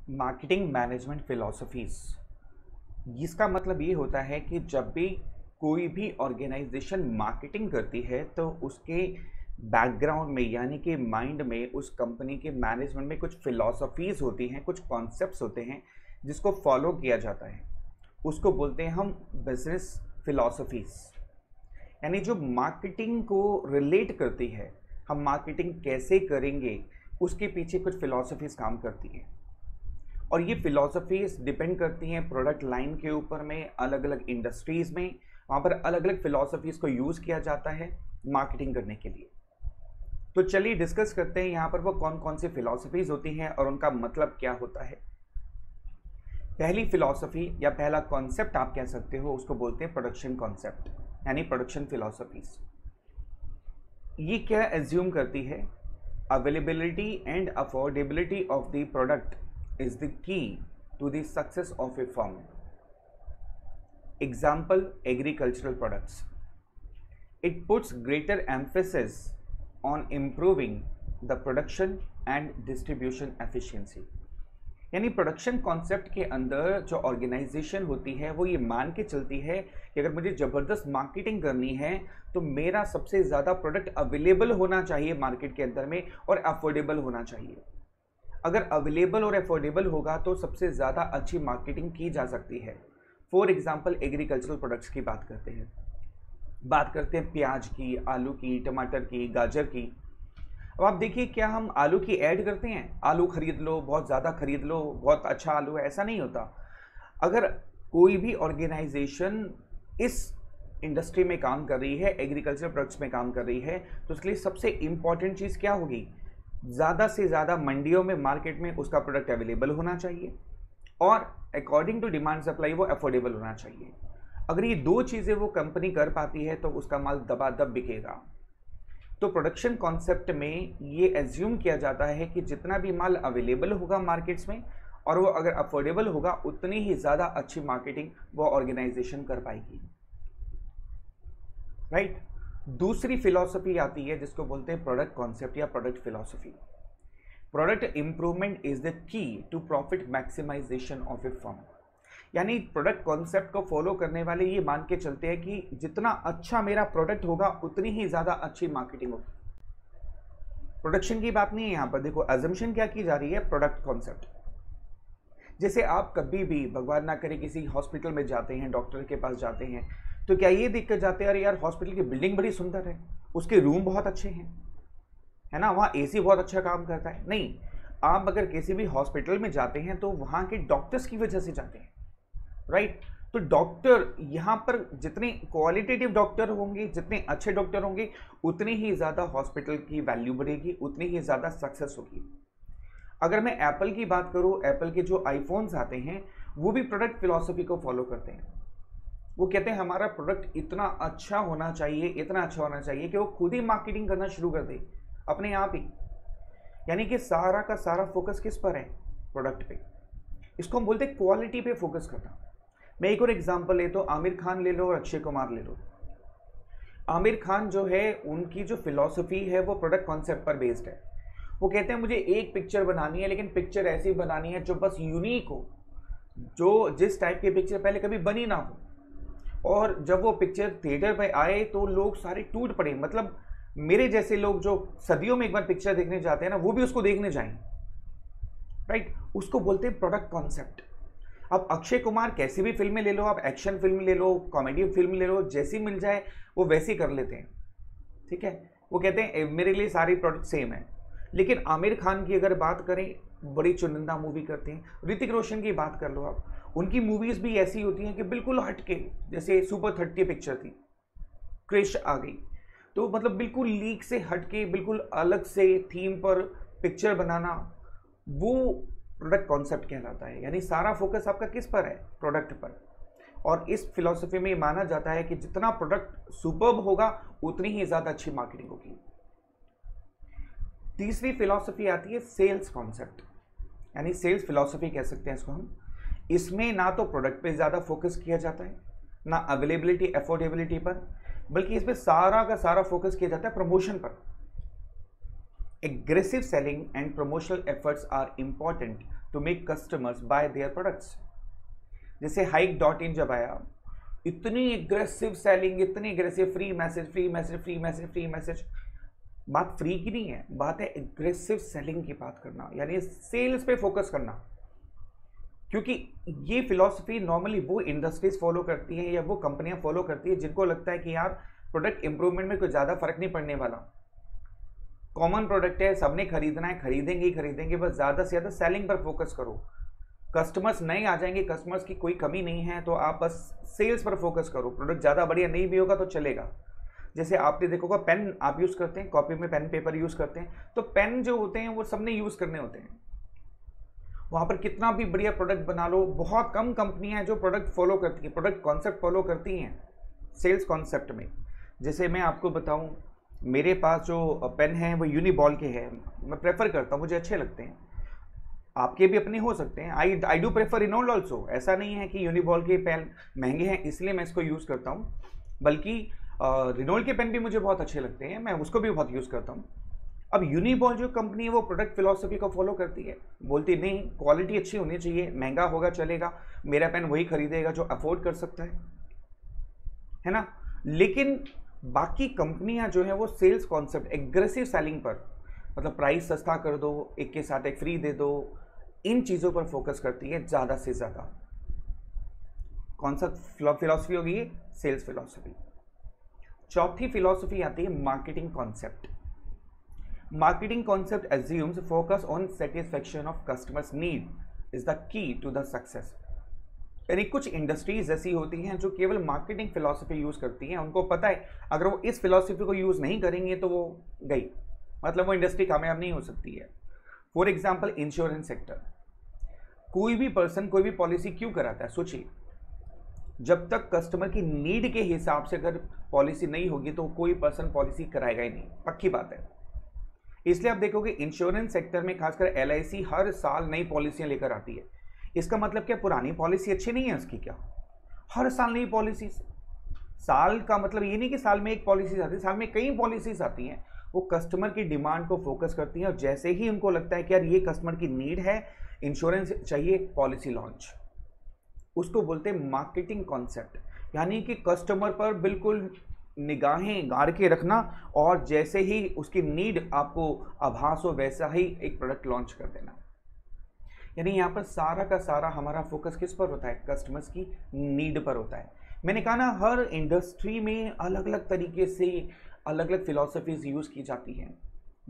Marketing management philosophies. इसका मतलब ये होता है कि जब भी कोई भी ऑर्गेनाइजेशन मार्केटिंग करती है तो उसके बैकग्राउंड में यानी कि माइंड में उस कंपनी के मैनेजमेंट में कुछ फिलॉसफीज होती हैं, कुछ कॉन्सेप्ट्स होते हैं जिसको फॉलो किया जाता है। उसको बोलते हैं हम बिजनेस फिलॉसफीज। यानी जो मार्केटिंग को रिलेट करती है, हम मार्केटिंग कैसे करेंगे उसके पीछे कुछ फिलॉसफीज काम करती हैं। और ये फिलॉसफीज डिपेंड करती हैं प्रोडक्ट लाइन के ऊपर में, अलग अलग इंडस्ट्रीज में वहाँ पर अलग अलग फिलॉसफीज को यूज़ किया जाता है मार्केटिंग करने के लिए। तो चलिए डिस्कस करते हैं यहाँ पर वो कौन कौन सी फिलॉसफीज होती हैं और उनका मतलब क्या होता है। पहली फिलॉसफी या पहला कॉन्सेप्ट आप कह सकते हो, उसको बोलते हैं प्रोडक्शन कॉन्सेप्ट यानी प्रोडक्शन फिलॉसफीज। ये क्या एज्यूम करती है? Availability and affordability of the product is the key to the success of a firm. Example, agricultural products. It puts greater emphasis on improving the production and distribution efficiency. यानी production concept के अंदर जो organisation होती है वो ये मान के चलती है कि अगर मुझे ज़बरदस्त मार्केटिंग करनी है तो मेरा सबसे ज़्यादा प्रोडक्ट अवेलेबल होना चाहिए मार्केट के अंदर में और अफोर्डेबल होना चाहिए। अगर अवेलेबल और अफोर्डेबल होगा तो सबसे ज़्यादा अच्छी मार्केटिंग की जा सकती है। फॉर एग्जांपल एग्रीकल्चरल प्रोडक्ट्स की बात करते हैं प्याज की, आलू की, टमाटर की, गाजर की। अब आप देखिए, क्या हम आलू की ऐड करते हैं? आलू खरीद लो, बहुत ज़्यादा खरीद लो, बहुत अच्छा आलू है, ऐसा नहीं होता। अगर कोई भी ऑर्गेनाइजेशन इस इंडस्ट्री में काम कर रही है, एग्रीकल्चर प्रोडक्ट्स में काम कर रही है, तो उसके लिए सबसे इंपॉर्टेंट चीज़ क्या होगी? ज़्यादा से ज़्यादा मंडियों में, मार्केट में उसका प्रोडक्ट अवेलेबल होना चाहिए और अकॉर्डिंग टू डिमांड सप्लाई वो अफोर्डेबल होना चाहिए। अगर ये दो चीज़ें वो कंपनी कर पाती है तो उसका माल दबादब बिकेगा। तो प्रोडक्शन कॉन्सेप्ट में ये एज्यूम किया जाता है कि जितना भी माल अवेलेबल होगा मार्केट्स में और वो अगर अफोर्डेबल होगा, उतनी ही ज़्यादा अच्छी मार्केटिंग वो ऑर्गेनाइजेशन कर पाएगी। राइट। दूसरी फिलॉसफी आती है जिसको बोलते हैं प्रोडक्ट कॉन्सेप्ट या product philosophy. Product improvement is the key to profit maximisation of a firm. यानी प्रोडक्ट कॉन्सेप्ट को फॉलो करने वाले ये मान के चलते हैं कि जितना अच्छा मेरा प्रोडक्ट होगा उतनी ही ज़्यादा अच्छी मार्केटिंग होगी। प्रोडक्शन की बात नहीं है यहाँ पर। देखो अजम्पशन क्या की जा रही है, प्रोडक्ट कॉन्सेप्ट। जैसे आप कभी भी भगवान ना करे किसी हॉस्पिटल में जाते हैं, डॉक्टर के पास जाते हैं, तो क्या ये देख कर जाते हैं अरे यार हॉस्पिटल की बिल्डिंग बड़ी सुंदर है, उसके रूम बहुत अच्छे हैं, है ना, वहाँ एसी बहुत अच्छा काम करता है? नहीं। आप अगर किसी भी हॉस्पिटल में जाते हैं तो वहाँ के डॉक्टर्स की वजह से जाते हैं। राइट। तो डॉक्टर यहाँ पर जितने क्वालिटेटिव डॉक्टर होंगे, जितने अच्छे डॉक्टर होंगे, उतनी ही ज़्यादा हॉस्पिटल की वैल्यू बढ़ेगी, उतनी ही ज़्यादा सक्सेस होगी। अगर मैं एप्पल की बात करूँ, एप्पल के जो आईफोन्स आते हैं वो भी प्रोडक्ट फिलॉसफी को फॉलो करते हैं। वो कहते हैं हमारा प्रोडक्ट इतना अच्छा होना चाहिए, इतना अच्छा होना चाहिए कि वो खुद ही मार्केटिंग करना शुरू कर दे अपने आप ही। यानी कि सारा का सारा फोकस किस पर है? प्रोडक्ट पे। इसको हम बोलते हैं क्वालिटी पे फोकस करना। मैं एक और एग्जांपल ले तो आमिर खान ले लो और अक्षय कुमार ले लो। आमिर खान जो है, उनकी जो फिलॉसफी है वो प्रोडक्ट कॉन्सेप्ट पर बेस्ड है। वो कहते हैं मुझे एक पिक्चर बनानी है, लेकिन पिक्चर ऐसी बनानी है जो बस यूनिक हो, जो जिस टाइप की पिक्चर पहले कभी बनी ना हो। और जब वो पिक्चर थिएटर पे आए तो लोग सारे टूट पड़े। मतलब मेरे जैसे लोग जो सदियों में एक बार पिक्चर देखने जाते हैं ना, वो भी उसको देखने जाएं। राइट। उसको बोलते हैं प्रोडक्ट कॉन्सेप्ट। अब अक्षय कुमार कैसी भी फिल्में ले लो, आप एक्शन फिल्म ले लो, कॉमेडी फिल्म ले लो, जैसी मिल जाए वो वैसी कर लेते हैं। ठीक है। वो कहते हैं मेरे लिए सारी प्रोडक्ट सेम है। लेकिन आमिर खान की अगर बात करें, बड़ी चुनिंदा मूवी करते हैं। ऋतिक रोशन की बात कर लो आप, उनकी मूवीज भी ऐसी होती हैं कि बिल्कुल हटके, जैसे सुपर 30 पिक्चर थी, क्रिश आ गई, तो मतलब बिल्कुल लीक से हटके, बिल्कुल अलग से थीम पर पिक्चर बनाना, वो प्रोडक्ट कॉन्सेप्ट कहलाता है। यानी सारा फोकस आपका किस पर है? प्रोडक्ट पर। और इस फिलॉसफी में माना जाता है कि जितना प्रोडक्ट सुपर्ब होगा उतनी ही ज़्यादा अच्छी मार्केटिंग होगी। तीसरी फिलॉसफी आती है सेल्स कॉन्सेप्ट, यानी सेल्स फिलॉसफी कह सकते हैं इसको हम। इसमें ना तो प्रोडक्ट पे ज़्यादा फोकस किया जाता है, ना अवेलेबिलिटी अफोर्डेबिलिटी पर, बल्कि इसमें सारा का सारा फोकस किया जाता है प्रमोशन पर। Aggressive selling and promotional efforts are important to make customers buy their products. जैसे Hike.in जब आया, इतनी एग्रेसिव सेलिंग, इतनी aggressive, free message free message free message free message. बात फ्री की नहीं है, बात है एग्रेसिव सेलिंग की बात करना, यानी सेल्स पे फोकस करना। क्योंकि ये फिलॉसफी नॉर्मली वो इंडस्ट्रीज फॉलो करती हैं या वो कंपनियां फॉलो करती है जिनको लगता है कि यार प्रोडक्ट इंप्रूवमेंट में कोई ज़्यादा फर्क नहीं पड़ने वाला, कॉमन प्रोडक्ट है, सबने खरीदना है, खरीदेंगे ही खरीदेंगे, बस ज़्यादा से ज़्यादा सेलिंग पर फोकस करो। कस्टमर्स नए आ जाएंगे, कस्टमर्स की कोई कमी नहीं है, तो आप बस सेल्स पर फोकस करो। प्रोडक्ट ज़्यादा बढ़िया नहीं भी होगा तो चलेगा। जैसे आपने देखा होगा, पेन आप यूज़ करते हैं, कॉपी में पेन पेपर यूज़ करते हैं, तो पेन जो होते हैं वो सबने यूज़ करने होते हैं। वहाँ पर कितना भी बढ़िया प्रोडक्ट बना लो, बहुत कम कंपनियां हैं जो प्रोडक्ट फॉलो करती हैं, प्रोडक्ट कॉन्सेप्ट फॉलो करती हैं सेल्स कॉन्सेप्ट में। जैसे मैं आपको बताऊं, मेरे पास जो पेन है वो यूनिबॉल के हैं, मैं प्रेफर करता हूँ, मुझे अच्छे लगते हैं। आपके भी अपने हो सकते हैं। I do prefer Reynold also. ऐसा नहीं है कि यूनिबॉल के पेन महंगे हैं इसलिए मैं इसको यूज़ करता हूँ, बल्कि रिनोल्ड के पेन भी मुझे बहुत अच्छे लगते हैं, मैं उसको भी बहुत यूज़ करता हूँ। अब यूनिबॉल जो कंपनी है वो प्रोडक्ट फिलॉसफी को फॉलो करती है, बोलती नहीं क्वालिटी अच्छी होनी चाहिए, महंगा होगा चलेगा, मेरा पेन वही खरीदेगा जो अफोर्ड कर सकता है ना। लेकिन बाकी कंपनियां जो है वो सेल्स कॉन्सेप्ट, एग्रेसिव सेलिंग पर, मतलब प्राइस सस्ता कर दो, एक के साथ एक फ्री दे दो, इन चीज़ों पर फोकस करती है ज़्यादा से ज़्यादा। कौन सा फिलॉसफी होगी ये? Sales philosophy. चौथी फिलॉसफी आती है marketing concept. Marketing concept assumes focus on satisfaction of customers need is the key to the success। यानी कुछ इंडस्ट्रीज ऐसी होती हैं जो केवल मार्केटिंग फिलॉसफी यूज करती हैं, उनको पता है अगर वो इस फिलॉसफी को यूज नहीं करेंगे तो वो गई, मतलब वो इंडस्ट्री कामयाब नहीं हो सकती है। फॉर एग्जाम्पल इंश्योरेंस सेक्टर, कोई भी पर्सन कोई भी पॉलिसी क्यों कराता है? सोचिए, जब तक कस्टमर की नीड के हिसाब से अगर पॉलिसी नहीं होगी तो कोई पर्सन पॉलिसी कराएगा ही नहीं, पक्की बात है। इसलिए आप देखोगे इंश्योरेंस सेक्टर में खासकर LIC हर साल नई पॉलिसियां लेकर आती है। इसका मतलब क्या पुरानी पॉलिसी अच्छी नहीं है उसकी? क्या हर साल नई पॉलिसी? साल का मतलब ये नहीं कि साल में एक पॉलिसी आती है, साल में कई पॉलिसीज आती हैं। वो कस्टमर की डिमांड को फोकस करती हैं और जैसे ही उनको लगता है कि यार ये कस्टमर की नीड है, इंश्योरेंस चाहिए, पॉलिसी लॉन्च, उसको बोलते हैं मार्केटिंग कॉन्सेप्ट। यानी कि कस्टमर पर बिल्कुल निगाहें गाड़ के रखना और जैसे ही उसकी नीड आपको आभास हो वैसा ही एक प्रोडक्ट लॉन्च कर देना। यानी यहाँ पर सारा का सारा हमारा फोकस किस पर होता है? कस्टमर्स की नीड पर होता है। मैंने कहा ना, हर इंडस्ट्री में अलग अलग तरीके से अलग अलग फिलॉसफीज यूज़ की जाती हैं।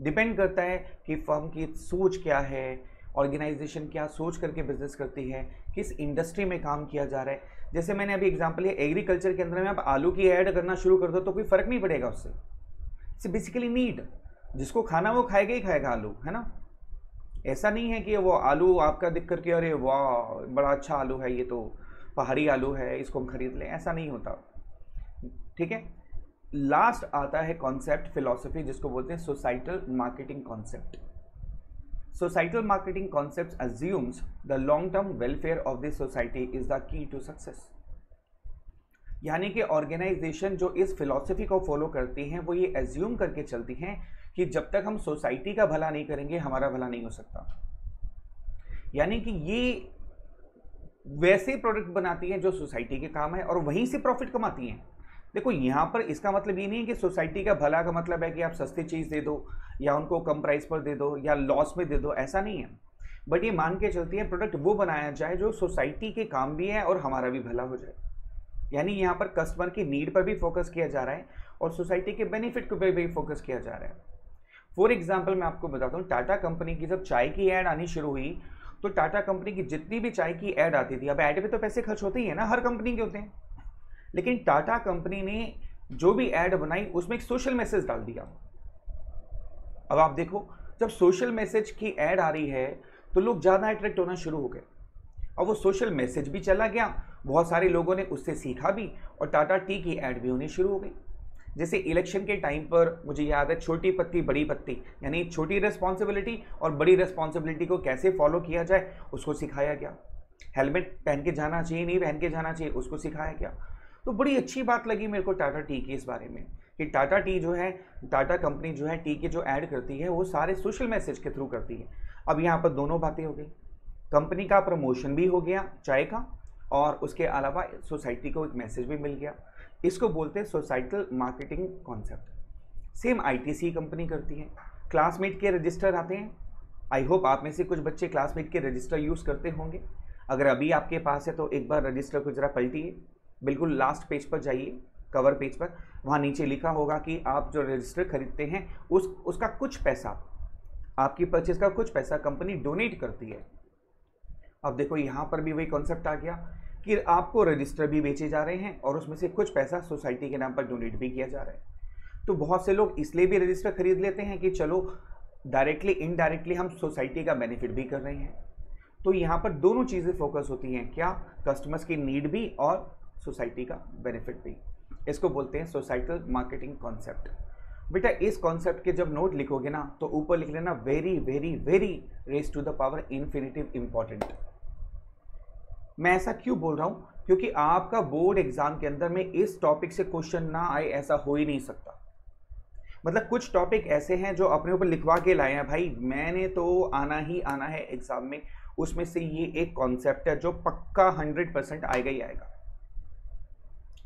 डिपेंड करता है कि फर्म की सोच क्या है, ऑर्गेनाइजेशन क्या सोच करके बिजनेस करती है, किस इंडस्ट्री में काम किया जा रहा है। जैसे मैंने अभी एग्जांपल लिया, एग्रीकल्चर के अंदर में आप आलू की ऐड करना शुरू कर दो तो कोई फर्क नहीं पड़ेगा उससे। इट्स बेसिकली नीड, जिसको खाना वो खाएगा ही खाएगा आलू, है ना। ऐसा नहीं है कि वो आलू आपका दिख करके अरे वाह बड़ा अच्छा आलू है, ये तो पहाड़ी आलू है, इसको हम खरीद लें, ऐसा नहीं होता। ठीक है। लास्ट आता है कॉन्सेप्ट फिलॉसफी जिसको बोलते हैं societal marketing concept. Societal marketing concepts assumes the long-term welfare of the society is the key to success। यानी कि ऑर्गेनाइजेशन जो इस फिलॉसफी को फॉलो करती हैं वो ये एज्यूम करके चलती हैं कि जब तक हम सोसाइटी का भला नहीं करेंगे हमारा भला नहीं हो सकता। यानी कि ये वैसे प्रोडक्ट बनाती हैं जो सोसाइटी के काम है और वहीं से प्रॉफिट कमाती हैं। देखो यहाँ पर इसका मतलब ये नहीं है कि सोसाइटी का भला का मतलब है कि आप सस्ती चीज़ दे दो या उनको कम प्राइस पर दे दो या लॉस में दे दो, ऐसा नहीं है। बट ये मान के चलती है प्रोडक्ट वो बनाया जाए जो सोसाइटी के काम भी है और हमारा भी भला हो जाए। यानी यहाँ पर कस्टमर की नीड पर भी फोकस किया जा रहा है और सोसाइटी के बेनिफिट पर भी फोकस किया जा रहा है। फॉर एग्जाम्पल मैं आपको बताता हूँ, टाटा कंपनी की जब चाय की ऐड आनी शुरू हुई तो टाटा कंपनी की जितनी भी चाय की ऐड आती थी, अब ऐड पे तो पैसे खर्च होते ही है ना, हर कंपनी के होते हैं, लेकिन टाटा कंपनी ने जो भी ऐड बनाई उसमें एक सोशल मैसेज डाल दिया। अब आप देखो, जब सोशल मैसेज की ऐड आ रही है तो लोग ज़्यादा अट्रैक्ट होना शुरू हो गए और वो सोशल मैसेज भी चला गया, बहुत सारे लोगों ने उससे सीखा भी और टाटा टी की ऐड भी होनी शुरू हो गई। जैसे इलेक्शन के टाइम पर मुझे याद है, छोटी पत्ती बड़ी पत्ती, यानी छोटी रिस्पॉन्सिबिलिटी और बड़ी रिस्पॉन्सिबिलिटी को कैसे फॉलो किया जाए उसको सिखाया गया। हेलमेट पहन के जाना चाहिए, नहीं पहन के जाना चाहिए, उसको सिखाया गया। तो बड़ी अच्छी बात लगी मेरे को टाटा टी की इस बारे में कि टाटा टी जो है, टाटा कंपनी जो है टी के जो ऐड करती है वो सारे सोशल मैसेज के थ्रू करती है। अब यहाँ पर दोनों बातें हो गई, कंपनी का प्रमोशन भी हो गया चाय का, और उसके अलावा सोसाइटी को एक मैसेज भी मिल गया। इसको बोलते हैं societal marketing concept. Same ITC company करती है। क्लासमेट के रजिस्टर आते हैं, आई होप आप में से कुछ बच्चे क्लासमेट के रजिस्टर यूज़ करते होंगे। अगर अभी आपके पास है तो एक बार रजिस्टर को ज़रा पलटिए, बिल्कुल लास्ट पेज पर जाइए, कवर पेज पर, वहाँ नीचे लिखा होगा कि आप जो रजिस्टर खरीदते हैं उसका कुछ पैसा, आपकी परचेज का कुछ पैसा कंपनी डोनेट करती है। अब देखो यहाँ पर भी वही कॉन्सेप्ट आ गया कि आपको रजिस्टर भी बेचे जा रहे हैं और उसमें से कुछ पैसा सोसाइटी के नाम पर डोनेट भी किया जा रहा है। तो बहुत से लोग इसलिए भी रजिस्टर खरीद लेते हैं कि चलो डायरेक्टली इनडायरेक्टली हम सोसाइटी का बेनिफिट भी कर रहे हैं। तो यहाँ पर दोनों चीज़ें फोकस होती हैं, क्या, कस्टमर्स की नीड भी और सोसाइटी का बेनिफिट भी। इसको बोलते हैं सोसाइटल मार्केटिंग कॉन्सेप्ट। बेटा इस कॉन्सेप्ट के जब नोट लिखोगे ना तो ऊपर लिख लेना very very very raise to the power infinitive important. मैं ऐसा क्यों बोल रहा हूं, क्योंकि आपका बोर्ड एग्जाम के अंदर में इस टॉपिक से क्वेश्चन ना आए ऐसा हो ही नहीं सकता। मतलब कुछ टॉपिक ऐसे हैं जो अपने ऊपर लिखवा के लाए हैं भाई, मैंने तो आना ही आना है एग्जाम में, उसमें से ये एक कॉन्सेप्ट है जो पक्का 100% आएगा ही आएगा।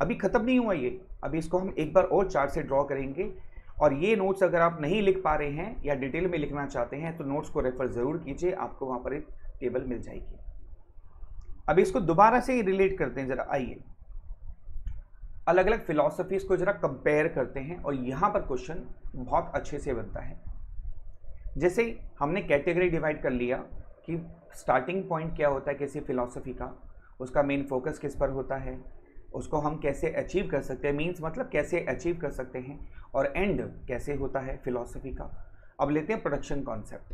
अभी खत्म नहीं हुआ ये, अभी इसको हम एक बार और चार्ट से ड्रॉ करेंगे। और ये नोट्स अगर आप नहीं लिख पा रहे हैं या डिटेल में लिखना चाहते हैं तो नोट्स को रेफर जरूर कीजिए, आपको वहां पर एक टेबल मिल जाएगी। अभी इसको दोबारा से ही रिलेट करते हैं, जरा आइए अलग अलग फिलॉसफीज को जरा कंपेयर करते हैं और यहां पर क्वेश्चन बहुत अच्छे से बनता है। जैसे हमने कैटेगरी डिवाइड कर लिया कि स्टार्टिंग पॉइंट क्या होता है किसी फिलॉसफी का, उसका मेन फोकस किस पर होता है, उसको हम कैसे अचीव कर सकते हैं, मीन्स मतलब कैसे अचीव कर सकते हैं, और एंड कैसे होता है फिलॉसफी का। अब लेते हैं production concept.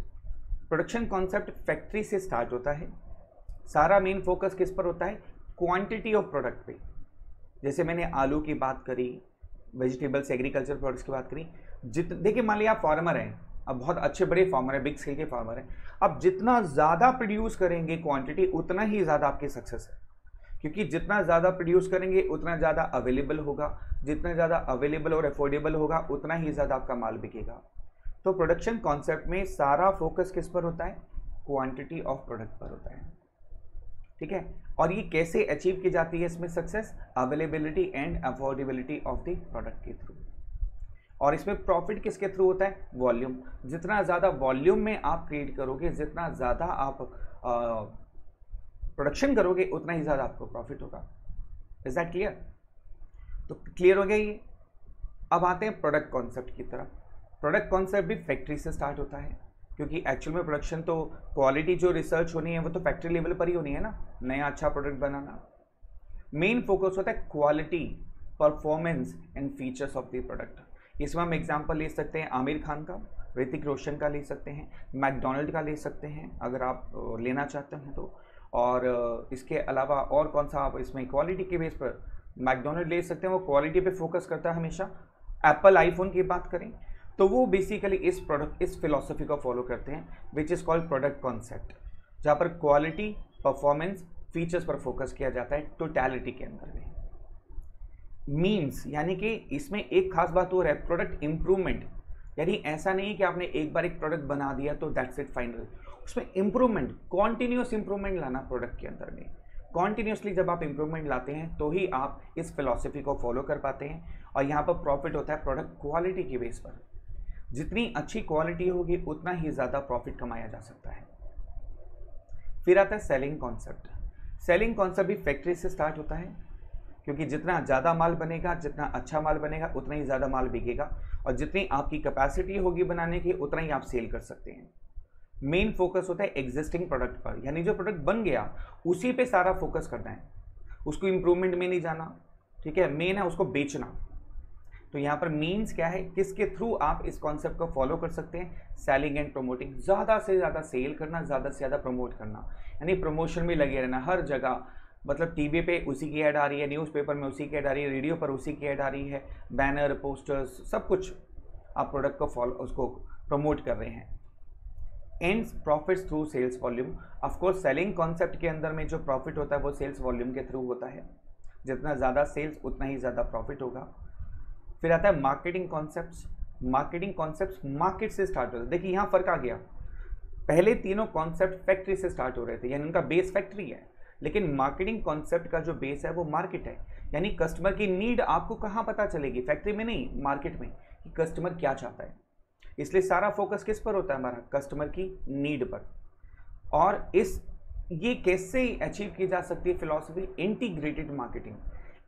Production concept factory से स्टार्ट होता है, सारा मेन फोकस किस पर होता है, क्वांटिटी ऑफ प्रोडक्ट पे। जैसे मैंने आलू की बात करी, वेजिटेबल्स एग्रीकल्चर प्रोडक्ट्स की बात करी, देखिए मान लिया आप फार्मर हैं, अब बहुत अच्छे बड़े फार्मर हैं, बिग स्केल के फार्मर हैं, अब जितना ज़्यादा प्रोड्यूस करेंगे क्वांटिटी उतना ही ज़्यादा आपकी सक्सेस है, क्योंकि जितना ज़्यादा प्रोड्यूस करेंगे उतना ज़्यादा अवेलेबल होगा, जितना ज़्यादा अवेलेबल और अफोर्डेबल होगा उतना ही ज़्यादा आपका माल बिकेगा। तो प्रोडक्शन कॉन्सेप्ट में सारा फोकस किस पर होता है, क्वांटिटी ऑफ प्रोडक्ट पर होता है, ठीक है। और ये कैसे अचीव की जाती है इसमें success, availability and affordability of the product के थ्रू। और इसमें प्रॉफिट किसके थ्रू होता है, वॉल्यूम। जितना ज़्यादा वॉल्यूम में आप क्रिएट करोगे, जितना ज़्यादा आप प्रोडक्शन करोगे उतना ही ज़्यादा आपको प्रॉफिट होगा। Is that clear? तो क्लियर हो गया ये। अब आते हैं प्रोडक्ट कॉन्सेप्ट की तरफ। प्रोडक्ट कॉन्सेप्ट भी फैक्ट्री से स्टार्ट होता है, क्योंकि एक्चुअल में प्रोडक्शन तो क्वालिटी जो रिसर्च होनी है वो तो फैक्ट्री लेवल पर ही होनी है ना, नया अच्छा प्रोडक्ट बनाना। मेन फोकस होता है quality, performance and features of the product. इसमें हम एग्जांपल ले सकते हैं आमिर खान का, ऋतिक रोशन का ले सकते हैं, मैकडोनल्ड का ले सकते हैं अगर आप लेना चाहते हैं तो। और इसके अलावा और कौन सा आप इसमें क्वालिटी के बेस पर मैकडोनल्ड ले सकते हैं, वो क्वालिटी पे फोकस करता है हमेशा। एप्पल आईफोन की बात करें तो वो बेसिकली इस फिलॉसफी को फॉलो करते हैं which is called product concept, जहाँ पर क्वालिटी, परफॉर्मेंस, फीचर्स पर फोकस किया जाता है टोटलिटी के अंदर में। मीन्स यानी कि इसमें एक खास बात हो रहा है प्रोडक्ट इंप्रूवमेंट, यानी ऐसा नहीं कि आपने एक बार एक प्रोडक्ट बना दिया तो दैट्स इट फाइनल, उसमें इंप्रूवमेंट, कॉन्टिन्यूस इंप्रूवमेंट लाना प्रोडक्ट के अंदर में। कॉन्टिन्यूसली जब आप इंप्रूवमेंट लाते हैं तो ही आप इस फिलॉसफी को फॉलो कर पाते हैं। और यहाँ पर प्रॉफिट होता है प्रोडक्ट क्वालिटी की बेस पर। जितनी अच्छी क्वालिटी होगी उतना ही ज़्यादा प्रॉफिट कमाया जा सकता है। फिर आता है सेलिंग कॉन्सेप्ट। सेलिंग कॉन्सेप्ट भी फैक्ट्री से स्टार्ट होता है, क्योंकि जितना ज़्यादा माल बनेगा, जितना अच्छा माल बनेगा उतना ही ज़्यादा माल बिकेगा, और जितनी आपकी कैपेसिटी होगी बनाने की उतना ही आप सेल कर सकते हैं। मेन फोकस होता है एग्जिस्टिंग प्रोडक्ट पर, यानी जो प्रोडक्ट बन गया उसी पे सारा फोकस करना है, उसको इम्प्रूवमेंट में नहीं जाना, ठीक है। मेन है उसको बेचना। तो यहाँ पर मीन्स क्या है, किसके थ्रू आप इस कॉन्सेप्ट को फॉलो कर सकते हैं, सेलिंग एंड प्रमोटिंग। ज़्यादा से ज़्यादा सेल करना, ज़्यादा से ज़्यादा प्रमोट करना, यानी प्रमोशन में लगे रहना हर जगह। मतलब टीवी पे उसी की ऐड आ रही है, न्यूज़पेपर में उसी की ऐड आ रही है, रेडियो पर उसी की ऐड आ रही है, बैनर, पोस्टर्स, सब कुछ आप प्रोडक्ट को फॉलो, उसको प्रमोट कर रहे हैं। Ends profits through sales volume. Of course selling concept के अंदर में जो प्रॉफिट होता है वो सेल्स वॉल्यूम के थ्रू होता है, जितना ज़्यादा सेल्स उतना ही ज़्यादा प्रॉफिट होगा। फिर आता है marketing concepts. Marketing concepts market से स्टार्ट होता है। देखिए यहाँ फर्क आ गया, पहले तीनों कॉन्सेप्ट फैक्ट्री से स्टार्ट हो रहे थे, यानी उनका बेस फैक्ट्री है, लेकिन मार्केटिंग कॉन्सेप्ट का जो बेस है वो मार्केट है। यानी कस्टमर की नीड आपको कहाँ पता चलेगी, फैक्ट्री में नहीं, मार्केट में, कि कस्टमर क्या चाहता है। इसलिए सारा फोकस किस पर होता है हमारा, कस्टमर की नीड पर। और ये कैसे अचीव की जा सकती है philosophy, integrated marketing.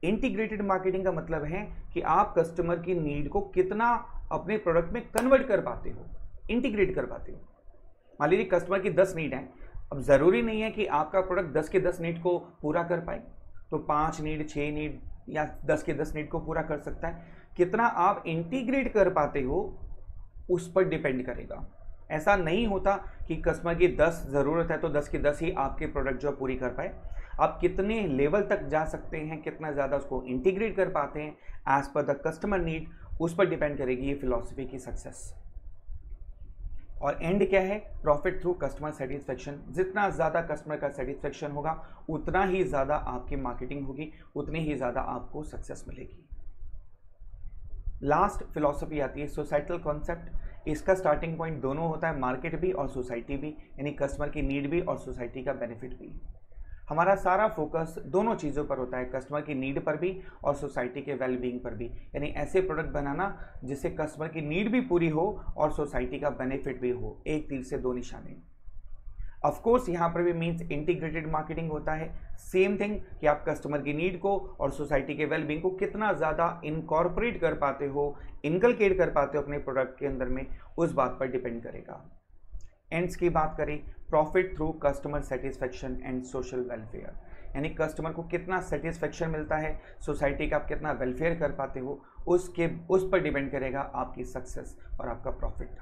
Integrated marketing का मतलब है कि आप कस्टमर की नीड को कितना अपने प्रोडक्ट में कन्वर्ट कर पाते हो, इंटीग्रेट कर पाते हो। मान लीजिए कस्टमर की 10 नीड है, अब ज़रूरी नहीं है कि आपका प्रोडक्ट 10 के 10 नीड को पूरा कर पाए, तो 5 नीड, 6 नीड या 10 के 10 नीड को पूरा कर सकता है। कितना आप इंटीग्रेट कर पाते हो उस पर डिपेंड करेगा। ऐसा नहीं होता कि कस्टमर की 10 ज़रूरत है तो 10 की 10 ही आपके प्रोडक्ट जो पूरी कर पाए। आप कितने लेवल तक जा सकते हैं, कितना ज़्यादा उसको इंटीग्रेट कर पाते हैं as per the customer need, उस पर डिपेंड करेगी ये फिलॉसफी की सक्सेस। और एंड क्या है, प्रॉफिट थ्रू कस्टमर सेटिस्फेक्शन। जितना ज़्यादा कस्टमर का सेटिस्फेक्शन होगा उतना ही ज़्यादा आपकी मार्केटिंग होगी, उतनी ही ज़्यादा आपको सक्सेस मिलेगी। लास्ट फिलॉसफी आती है सोसाइटल कॉन्सेप्ट। इसका स्टार्टिंग पॉइंट दोनों होता है, मार्केट भी और सोसाइटी भी, यानी कस्टमर की नीड भी और सोसाइटी का बेनिफिट भी। हमारा सारा फोकस दोनों चीज़ों पर होता है, कस्टमर की नीड पर भी और सोसाइटी के वेलबींग पर भी। यानी ऐसे प्रोडक्ट बनाना जिससे कस्टमर की नीड भी पूरी हो और सोसाइटी का बेनिफिट भी हो, एक तीर से दो निशाने। ऑफ कोर्स यहाँ पर भी मीन्स इंटीग्रेटेड मार्केटिंग होता है। सेम थिंग कि आप कस्टमर की नीड को और सोसाइटी के वेलबींग को कितना ज़्यादा इनकॉर्पोरेट कर पाते हो, इनकलकेट कर पाते हो अपने प्रोडक्ट के अंदर में, उस बात पर डिपेंड करेगा। एंड्स की बात करें, profit through customer satisfaction and social welfare, यानी कस्टमर को कितना सेटिस्फेक्शन मिलता है, सोसाइटी का आप कितना वेलफेयर कर पाते हो, उस पर डिपेंड करेगा आपकी सक्सेस और आपका प्रॉफिट।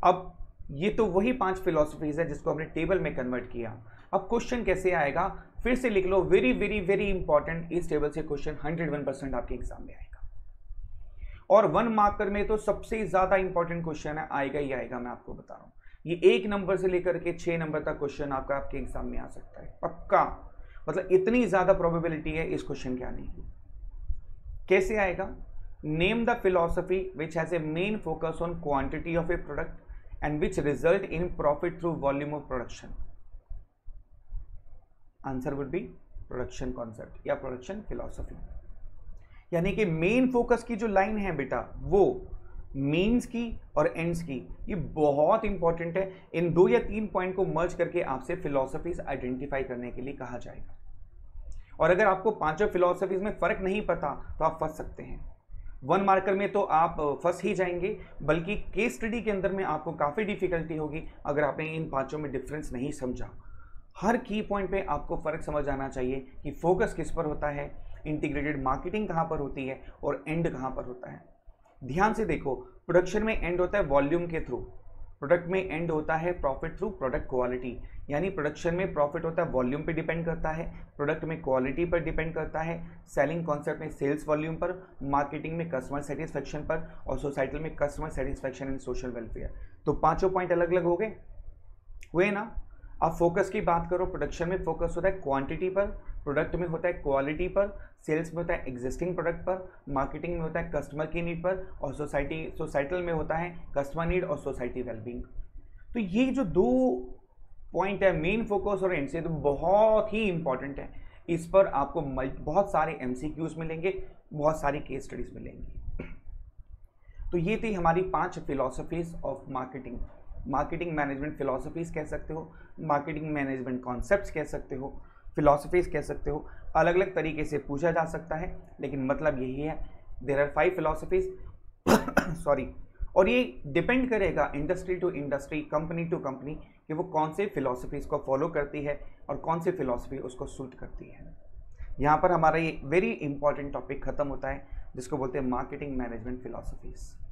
अब ये तो वही 5 फिलॉसफीज है जिसको हमने टेबल में कन्वर्ट किया। अब क्वेश्चन कैसे आएगा, फिर से लिख लो, वेरी वेरी वेरी इंपॉर्टेंट। इस टेबल से क्वेश्चन 101% आपके एग्जाम में आएगा, और 1 मार्कर में तो सबसे ज्यादा इंपॉर्टेंट क्वेश्चन है, आएगा ही आएगा, मैं आपको बता रहा हूं। ये 1 नंबर से लेकर के 6 नंबर तक क्वेश्चन आपके एग्जाम में आ सकता है, पक्का। मतलब इतनी ज्यादा प्रोबेबिलिटी है इस क्वेश्चन के आने की। कैसे आएगा, name the philosophy which has a main focus on quantity of A product and which result in profit through volume of production. Answer would be production concept या production philosophy। यानी कि मेन फोकस की जो line है बेटा, वो means की और एंड्स की, ये बहुत इंपॉर्टेंट है। इन 2 या 3 पॉइंट को मर्ज करके आपसे फिलॉसफीज आइडेंटिफाई करने के लिए कहा जाएगा। और अगर आपको 5 फिलॉसफीज में फर्क नहीं पता तो आप फंस सकते हैं। 1 मार्कर में तो आप फंस ही जाएंगे, बल्कि केस स्टडी के अंदर में आपको काफ़ी डिफिकल्टी होगी अगर आपने इन 5 में डिफरेंस नहीं समझा। हर की पॉइंट पे आपको फ़र्क समझ आना चाहिए कि फोकस किस पर होता है, इंटीग्रेटेड मार्केटिंग कहाँ पर होती है और एंड कहाँ पर होता है। ध्यान से देखो, प्रोडक्शन में एंड होता है वॉल्यूम के थ्रू, प्रोडक्ट में एंड होता है प्रॉफिट थ्रू प्रोडक्ट क्वालिटी। यानी प्रोडक्शन में प्रॉफिट होता है वॉल्यूम पे डिपेंड करता है, प्रोडक्ट में क्वालिटी पर डिपेंड करता है, सेलिंग कॉन्सेप्ट में सेल्स वॉल्यूम पर, मार्केटिंग में कस्टमर सेटिस्फेक्शन पर, और सोसाइटी में customer satisfaction and social welfare. तो 5 पॉइंट अलग अलग हो गए, हुए ना। अब फोकस की बात करो, प्रोडक्शन में फोकस होता है क्वांटिटी पर, प्रोडक्ट में होता है क्वालिटी पर, सेल्स में होता है एग्जिस्टिंग प्रोडक्ट पर, मार्केटिंग में होता है कस्टमर की नीड पर, और सोसाइटल में होता है कस्टमर नीड और सोसाइटी वेलबींग। तो ये जो 2 पॉइंट है, मेन फोकस और एंड से, तो बहुत ही इंपॉर्टेंट है। इस पर आपको बहुत सारे MCQs मिलेंगे, बहुत सारी केस स्टडीज मिलेंगी। तो ये थी हमारी 5 philosophies of marketing. Marketing management philosophies कह सकते हो, मार्केटिंग मैनेजमेंट कॉन्सेप्ट्स कह सकते हो, फिलॉसफीज कह सकते हो। अलग अलग तरीके से पूछा जा सकता है, लेकिन मतलब यही है, देयर आर 5 फिलॉसफीज सॉरी। और ये डिपेंड करेगा industry to industry, company to company, कि वो कौन से फिलॉसफीज को फॉलो करती है और कौन सी फिलॉसफी उसको सूट करती है। यहाँ पर हमारा ये वेरी इंपॉर्टेंट टॉपिक खत्म होता है, जिसको बोलते हैं मार्केटिंग मैनेजमेंट फिलॉसफीज।